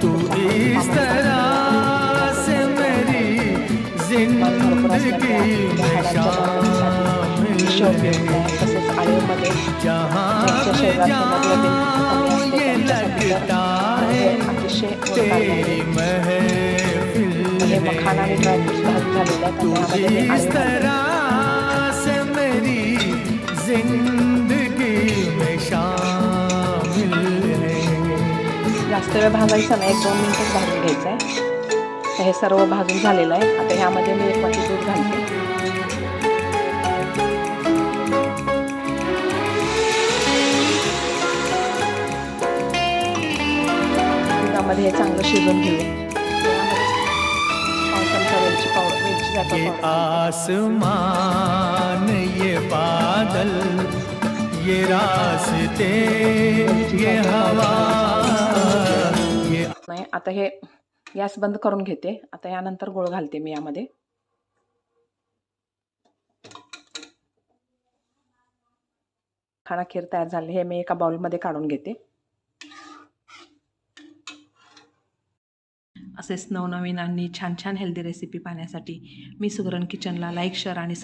तू इस तरह से मेरी जिंदगी में शामिल है, जहाँ भी जाऊँ ये लगता है तेरी महफिल है। तू इस तरह से मेरी जिंदगी में शामिल है। जास्त वेळ भाजायचं नाही, 1-2 मिनिटच भाजून घ्यायचं आहे. तर हे सर्व भाजून झालेलं आहे. आता ह्यामध्ये मी 1 वाटी दूध घालते. दुधामध्ये हे चांगलं शिजून घेऊ. ये आसमान ये बादल ये रास्ते ये हवा ये नाही. आता हे गॅस बंद करून घेते. आता यानंतर गूळ घालते मी यामध्ये. खाना खीर तयार झाली. हे मी एका बाउलमध्ये काढून घेते. असेच नवनवीन आणि छान छान हेल्दी रेसिपी पाहण्यासाठी मी सुगरण किचनला लाईक, शेअर आणि